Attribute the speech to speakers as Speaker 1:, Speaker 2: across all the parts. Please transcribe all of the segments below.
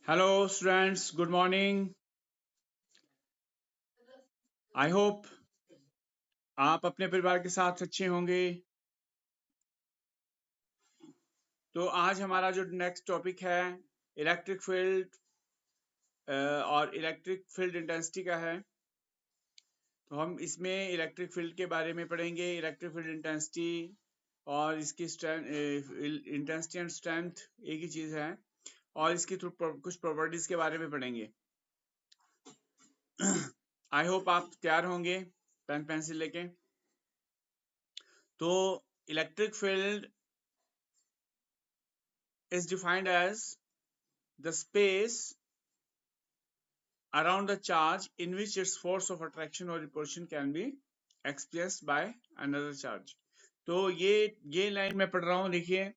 Speaker 1: Hello students, good morning. I hope आप अपने परिवार के साथ अच्छे होंगे। तो आज हमारा जो नेक्स्ट टॉपिक है इलेक्ट्रिक फील्ड और इलेक्ट्रिक फील्ड इंटेंसिटी का है। तो हम इसमें इलेक्ट्रिक फील्ड के बारे में पढ़ेंगे, इलेक्ट्रिक फील्ड इंटेंसिटी और इसकी इंटेंसिटी एंड स्ट्रेंथ एक ही चीज है, और इसकी कुछ प्रॉपर्टीज के बारे में पढ़ेंगे। आई होप आप तैयार होंगे पेन पेंसिल लेके। तो electric field is defined as the space around the charge in which its force of attraction or repulsion can be expressed by another charge। तो ये लाइन मैं पढ़ रहा हूँ, देखिए।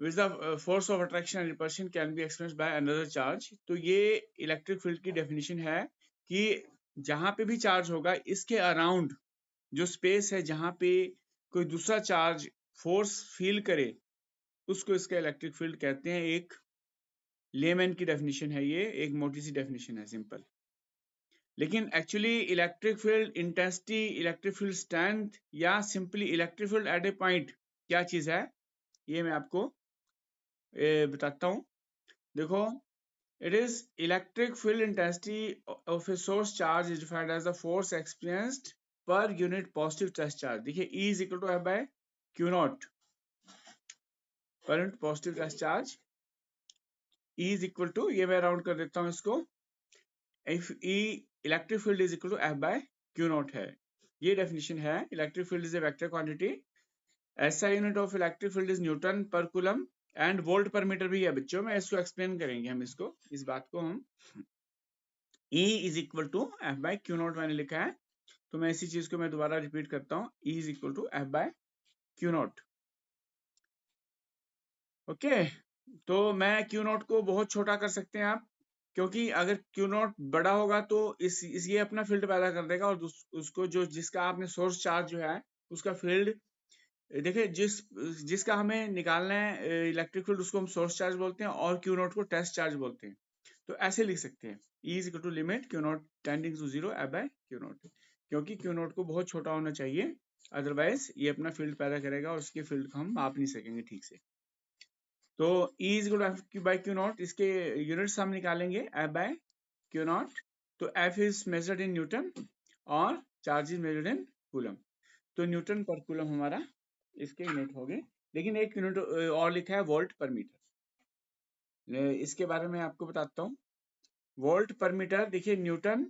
Speaker 1: with the force of attraction and repulsion can be expressed by another charge। तो ये electric field की डेफिनेशन है कि जहां पे भी चार्ज होगा इसके अराउंड जो स्पेस है, जहां पे कोई दूसरा चार्ज फोर्स फील करे, उसको इसका इलेक्ट्रिक फील्ड कहते हैं। एक लेमैन की डेफिनेशन है, ये एक मोटी सी डेफिनेशन है, सिंपल। लेकिन actually electric field intensity, electric field strength या simply electric field at a point क्या चीज है, ये मैं आपको बताता हूं। देखो, it is electric field intensity of a source charge is defined as the force experienced per unit positive test charge. देखिए, E is equal to F by Q naught per unit positive test charge. E is equal to, ये मैं round कर देता हूं इसको, if E electric field is equal to F by Q naught है। ये definition है। Electric field is a vector quantity. ऐसा unit of electric field is newton per coulomb and volt per metre भी है बच्चों। मैं इसको एक्सप्लेन करेंगे हम इसको, इस बात को हम। E is equal to F by Q naught मैंने लिखा है, तो मैं इसी चीज को मैं दोबारा रिपीट करता हूँ। E is equal to F by Q naught। Okay, तो मैं Q naught को बहुत छोटा कर सकते हैं आप, क्योंकि अगर Q naught बड़ा होगा तो इस ये अपना फील्ड पैदा कर देगा, और उसको जो जिसका आपने सोर्स चार्ज जो है उसका फील्ड, देखिए, जिसका हमें निकालना है इलेक्ट्रिक फील्ड, उसको हम सोर्स चार्ज बोलते हैं और Q naught को टेस्ट चार्ज बोलते हैं। तो ऐसे लिख सकते हैं, E is equal to limit Q naught tending to 0 F by Q naught, क्योंकि Q naught को बहुत छोटा होना चाहिए, अदरवाइज ये अपना फील्ड पैदा करेगा और उसके फील्ड को हम माप नहीं सकेंगे ठीक से। तो E is equal to F by Q naught, इसके यूनिट्स हम निकालेंगे F बाय Q नॉट। तो F is measured in newton और charge is measured in coulomb. तो न्यूटन पर कूलम हमारा इसके यूनिट हो गए। लेकिन एक यूनिट और लिखा है, वोल्ट पर मीटर। इसके बारे में आपको बताता हूँ। वोल्ट पर मीटर, देखिए न्यूटन,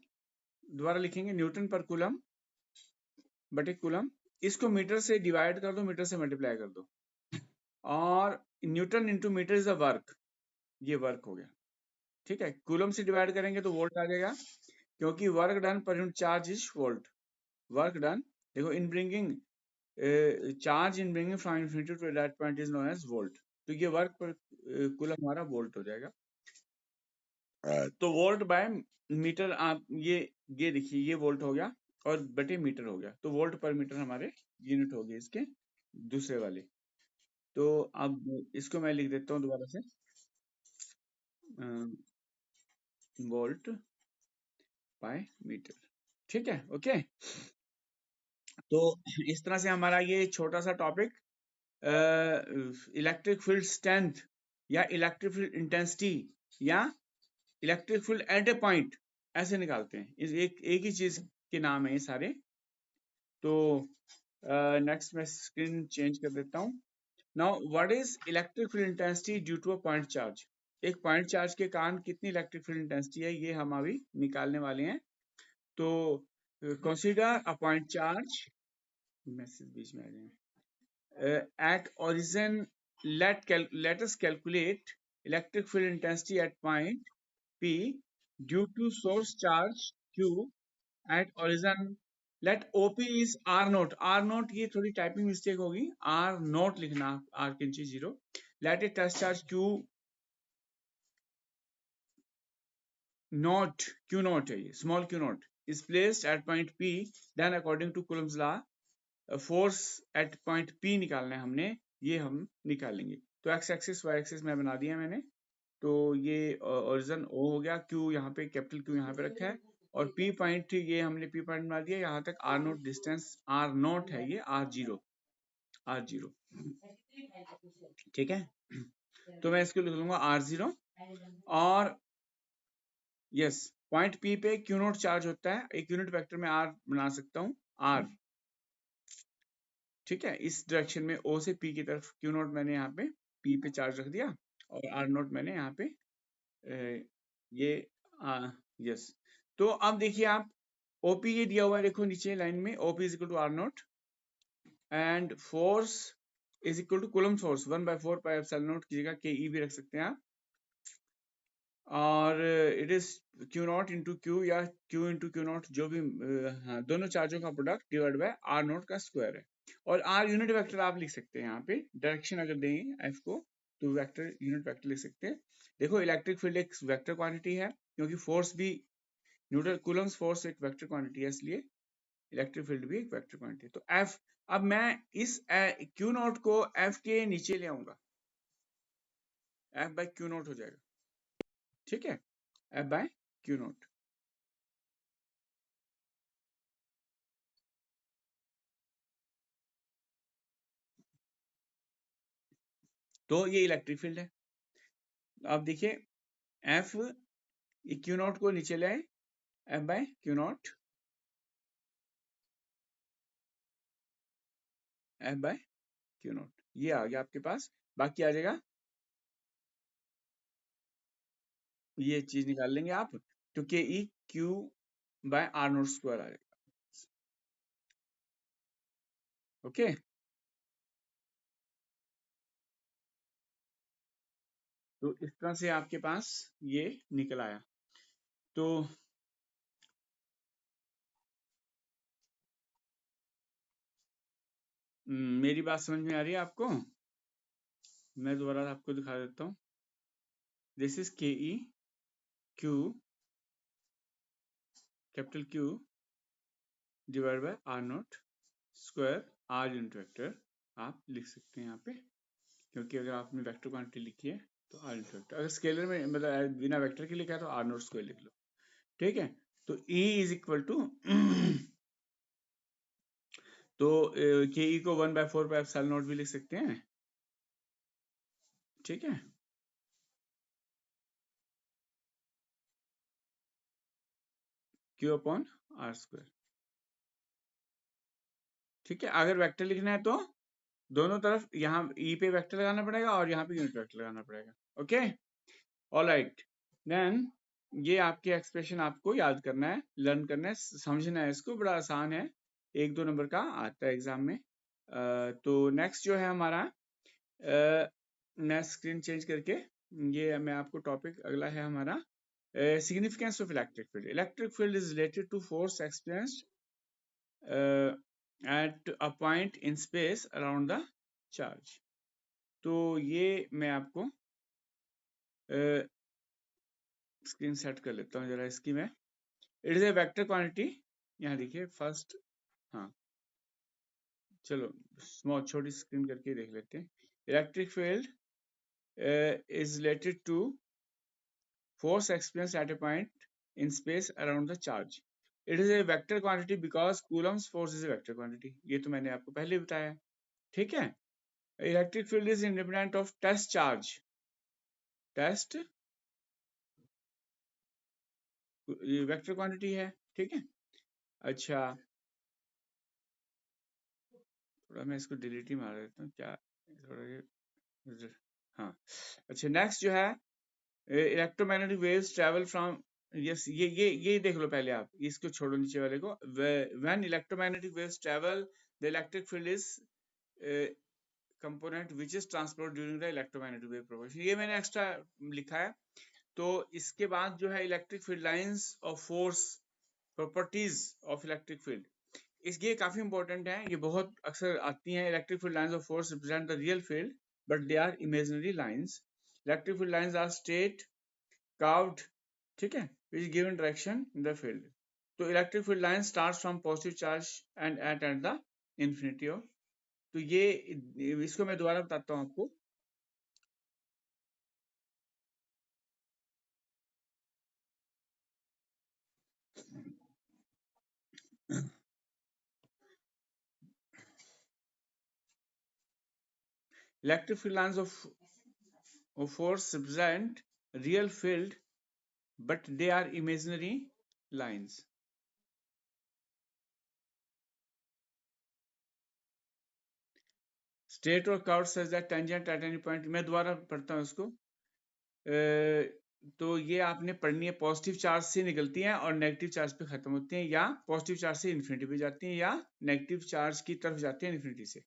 Speaker 1: दोबारा लिखेंगे, न्यूटन पर कूलम बटे कूलम। इसको मीटर से डिवाइड कर दो, मीटर से मल्टीप्लाई कर दो, और newton into meter is a work, ये वर्क हो गया। ठीक है, कूलम से डिवाइड करेंगे तो वोल्ट आ जाएगा, क्योंकि work done per unit charge is volt. Work done, देखो, in bringing charge in bringing from infinity to that point is known as volt. तो ये वर्क पर कूलम हमारा वोल्ट हो जाएगा। तो वोल्ट बाय मीटर, आप ये देखिए, ये वोल्ट हो गया और बटे मीटर हो गया, तो वोल्ट पर मीटर हमारे यूनिट हो गए इसके दूसरे वाले। तो अब इसको मैं लिख देता हूँ दोबारा से, वोल्ट बाय मीटर। ठीक है, ओके। तो इस तरह से हमारा ये छोटा सा टॉपिक इलेक्ट्रिक फील्ड स्ट्रेंथ या इलेक्ट्रिक फील्ड इंटेंसिटी या electric field at a point ऐसे निकालते हैं। इस एक ही चीज के नाम है ये सारे। तो नेक्स्ट मैं स्क्रीन चेंज कर देता हूँ। Now what is electric field intensity due to a point charge. एक पॉइंट चार्ज के कारण कितनी इलेक्ट्रिक फील्ड इंटेंसिटी है, ये हम अभी निकालने वाले हैं। तो consider a point charge, message बीच में आ जाए, at origin, let us calculate electric field intensity at point P due to source charge Q at origin। let OP is R naught। R naught, ये थोड़ी टाइपिंग मिस्टेक होगी, R naught लिखना, R के नीचे 0। let a test charge Q naught, Q naught है ये, small Q naught is placed at point P, then according to Coulomb's law force at point P निकालना है हमने, ये हम निकालेंगे। तो एक्स एक्सिस वाई एक्सिस में बना दिया मैंने। तो ये ओरिजिन ओ हो गया, क्यू यहाँ पे कैपिटल क्यू यहाँ पे रखा है, और पी पॉइंट ये हमने पी पॉइंट बना दिया, यहाँ तक R naught distance R naught है, ये आर जीरो ठीक है। तो मैं इसको लिख लूंगा R0, और यस पॉइंट P पे क्यू नोट चार्ज होता है, एक यूनिट वेक्टर में R बना सकता हूँ R, ठीक है। इस डायरेक्शन में O से P की तरफ क्यू नोट मैंने यहाँ पे P पे चार्ज रख दिया, और R नोट मैंने यहाँ पे ये यस। तो अब देखिए आप OP ये दिया हुआ है, देखो नीचे लाइन में OP is equal to R naught and force is equal to Coulomb force 1/4 pi epsilon naught की जगह KE भी रख सकते हैं आप, और it is Q naught into Q या क्यू इंटू क्यू नॉट, जो भी हाँ, दोनों चार्जों का product divide by are naught का स्क्वायर है। और आर यूनिट वेक्टर आप लिख सकते हैं यहाँ पे, डायरेक्शन अगर देंगे एफ को तो वेक्टर यूनिट वेक्टर लिख सकते हैं। देखो इलेक्ट्रिक फील्ड एक वेक्टर क्वांटिटी है, क्योंकि फोर्स भी न्यूटन कूलम्ब्स फोर्स एक वेक्टर क्वांटिटी है, इसलिए इलेक्ट्रिक फील्ड भी एक वेक्टर क्वांटिटी है। तो एफ, अब मैं इस क्यू नोट को एफ के नीचे ले आऊंगा, एफ बाय क्यू नोट हो जाएगा, ठीक है, एफ बाय क्यू नोट। तो ये इलेक्ट्रिक फील्ड है। अब देखिए एफ क्यू नॉट को नीचे ले आए, F by Q naught, F by Q naught, ये आ गया आपके पास। बाकी आ जाएगा, ये चीज निकाल लेंगे आप, तो k E q by are naught square आ जाएगा, ओके। तो इस तरह से आपके पास ये निकल आया। तो मेरी बात समझ में आ रही है आपको? मैं दोबारा आपको दिखा देता हूँ। This is K E Q capital Q divide by are naught square, R unit vector आप लिख सकते हैं यहाँ पे, क्योंकि अगर आपने वेक्टर क्वांटिटी लिखी है तो आर यूनिट वेक्टर, अगर स्केलर में मतलब बिना वेक्टर के लिखा है तो आर नोट स्क्वायर लिख लो, ठीक है। तो E इज इक्वल टू तो के ई को 1/4 पाई एप्सिलॉन नॉट भी लिख सकते हैं, ठीक है। Q अपॉन आर स्क्वायर, ठीक है। अगर वेक्टर लिखना है तो दोनों तरफ यहाँ E पे वेक्टर लगाना पड़ेगा और यहाँ पे यूनिट वेक्टर लगाना पड़ेगा, ओके। ऑलराइट, देन ये आपके एक्सप्रेशन आपको याद करना है, लर्न करना है, समझना है, इसको बड़ा आसान है, 1-2 नंबर का आता है एग्जाम में। तो नेक्स्ट जो है हमारा, मैं स्क्रीन चेंज करके, ये मैं आपको टॉपिक अगला है हमारा, significance of electric field. Electric field is related to force experienced at a point in space around the charge. तो ये मैं आपको स्क्रीन सेट कर लेता हूँ जरा इसकी मैं। It is a vector quantity, यहाँ देखिए फर्स्ट, हाँ चलो स्मॉल छोटी स्क्रीन करके देख लेते हैं। Electric field is related to force experienced at a point in space around the charge. It is a vector quantity because Coulomb's force is a vector quantity. ये तो मैंने आपको पहले बताया, ठीक है। Electric field is independent of test charge. Test ये vector quantity है, ठीक है। अच्छा थोड़ा मैं इसको डिलीट ही मार देता हूँ क्या, थोड़ा हाँ। अच्छा नेक्स्ट जो है, electromagnetic waves travel from, yes ये देख लो पहले आप, इसको छोड़ो नीचे वाले को। When electromagnetic waves travel the electric field is component which is transport during the electromagnetic wave propagation, ये मैंने एक्स्ट्रा लिखा है। तो इसके बाद जो है electric field lines of force, properties of electric field, ये काफी इंपॉर्टेंट है, ये बहुत अक्सर आती हैं। Electric field lines of force represent the real field but they are imaginary lines. Electric field lines are straight curved, ठीक है, which given direction in the field. तो electric field line starts from positive charge and at the infinity of, तो ये इसको मैं दोबारा बताता हूँ आपको। Electric field lines of force represent real field, but they are imaginary lines. Straight or curved such that tangent at any point, मैं दोबारा पढ़ता हूँ इसको। तो ये आपने पढ़नी है, पॉजिटिव चार्ज से निकलती हैं और नेगेटिव चार्ज पे खत्म होती हैं, या पॉजिटिव चार्ज से इन्फिनिटी पे जाती हैं, या नेगेटिव चार्ज की तरफ जाती हैं इन्फिनिटी से।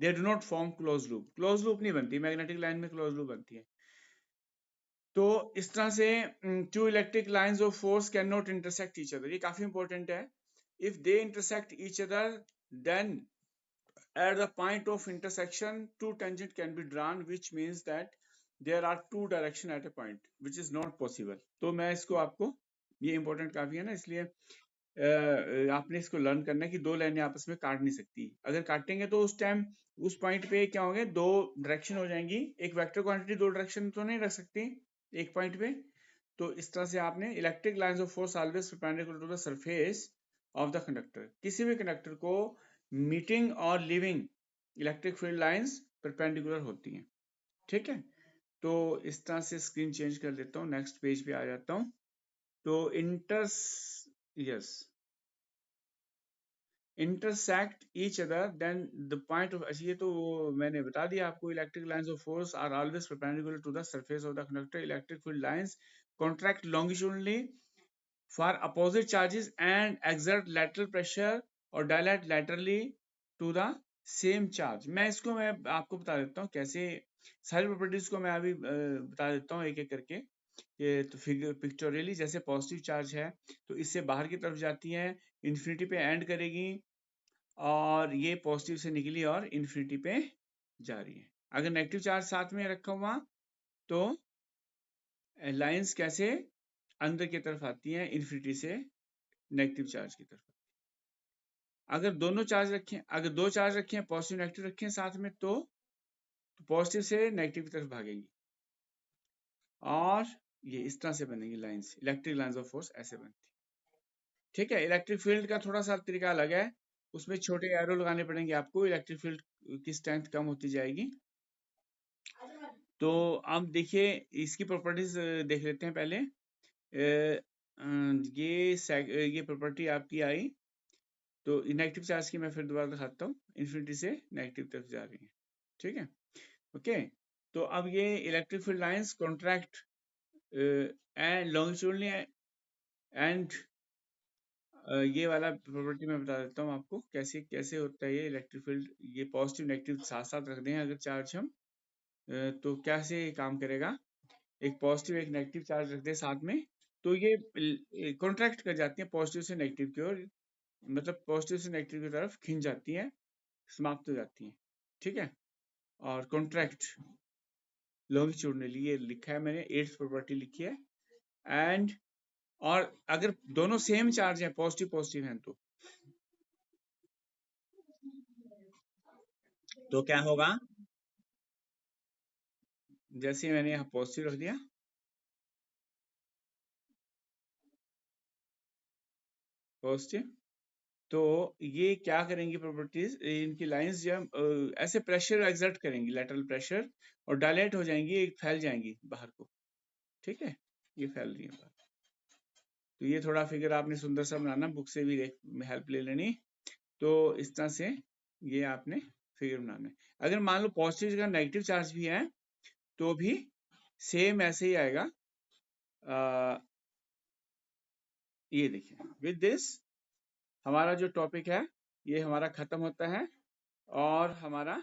Speaker 1: They do not form close loop, close loop नहीं बनती, मैग्नेटिक लाइन में क्लोज लूप बनती है। तो इस तरह से two electric lines of force can not intersect each other, ये काफी इंपॉर्टेंट है। If they intersect each other, then at the point of intersection two tangent can be drawn, which means that there are two direction at a point, which is not possible. तो मैं इसको आपको, ये important काफी है ना, इसलिए आपने इसको लर्न करना है कि दो लाइनें आपस में काट नहीं सकती। अगर काटेंगे तो उस टाइम उस पॉइंट पे क्या होंगे, दो डायरेक्शन हो जाएंगी। एक वेक्टर क्वांटिटी दो डायरेक्शन तो नहीं रख सकती एक पॉइंट पे। तो इस तरह से आपने electric lines of force always perpendicular to the surface of the conductor, किसी भी कंडक्टर को मीटिंग और leaving electric field lines perpendicular होती हैं। ठीक है, तो इस तरह से स्क्रीन चेंज कर देता हूँ, नेक्स्ट पेज पे आ जाता हूँ। तो intersect each other, then the point of, ये तो मैंने बता दिया आपको, electric lines of force are always perpendicular to the surface of the conductor. Electric field lines contract longitudinally for opposite charges and exert lateral pressure or dilate laterally to the same charge. मैं आपको बता देता हूँ कैसे सारी properties को मैं अभी बता देता हूँ एक एक करके। ये तो फिगर पिक्चोरियली, जैसे पॉजिटिव चार्ज है तो इससे बाहर की तरफ जाती है, इन्फिनिटी पे एंड करेगी, और ये पॉजिटिव से निकली और इन्फिनिटी पे जा रही है। अगर नेगेटिव चार्ज साथ में रखा हुआ तो लाइंस कैसे अंदर की तरफ आती हैं इन्फिनिटी से नेगेटिव चार्ज की तरफ। अगर दोनों चार्ज रखें, अगर दो चार्ज रखें, पॉजिटिव नेगेटिव रखें साथ में, तो पॉजिटिव से नेगेटिव की तरफ भागेंगी, और ये इस तरह से बनेंगी lines, electric lines of force ऐसे बनती। ठीक है, इलेक्ट्रिक फील्ड का थोड़ा सा तरीका अलग है, उसमें छोटे एरो लगाने पड़ेंगे आपको, इलेक्ट्रिक फील्ड की स्ट्रेंथ कम होती जाएगी। तो आप देखिए इसकी प्रॉपर्टीज देख लेते हैं पहले। ये प्रॉपर्टी आपकी आई, तो नेगेटिव चार्ज की मैं फिर दोबारा दिखाता हूँ, इन्फिनिटी से नेगेटिव तरफ जा रही है। ठीक है, ओके। तो अब ये electric field lines contract and longitudinally, and ये वाला प्रॉपर्टी मैं बता देता हूँ आपको कैसे कैसे होता है ये इलेक्ट्रिक फील्ड। ये पॉजिटिव नेगेटिव साथ साथ रख दें अगर चार्ज हम, तो कैसे काम करेगा। एक पॉजिटिव एक नेगेटिव चार्ज रख दे साथ में, तो ये कॉन्ट्रैक्ट कर जाती है पॉजिटिव से नेगेटिव की ओर, मतलब पॉजिटिव से नेगेटिव की तरफ खिंच जाती है, समाप्त हो जाती है। ठीक है, और कॉन्ट्रैक्ट लॉन्गिट्यूडनली, ये लिखा है मैंने, 8th प्रॉपर्टी लिखी है। एंड और अगर दोनों सेम चार्ज है, पॉजिटिव पॉजिटिव हैं, तो क्या होगा, जैसे मैंने यहाँ पॉजिटिव रख दिया, पॉजिटिव, तो ये क्या करेंगी प्रॉपर्टीज, इनकी लाइंस जब ऐसे प्रेशर एक्सर्ट करेंगी, लेटरल प्रेशर, और डायलेट हो जाएंगी, फैल जाएंगी बाहर को। ठीक है, ये फैल रही है बाहर। तो ये थोड़ा फिगर आपने सुंदर सा बनाना, बुक से भी हेल्प ले लेनी। तो इस तरह से ये आपने फिगर बनाना है। अगर मान लो पॉजिटिव का नेगेटिव चार्ज भी है तो भी सेम ऐसे ही आएगा। ये देखिए, विद दिस हमारा जो टॉपिक है ये हमारा खत्म होता है, और हमारा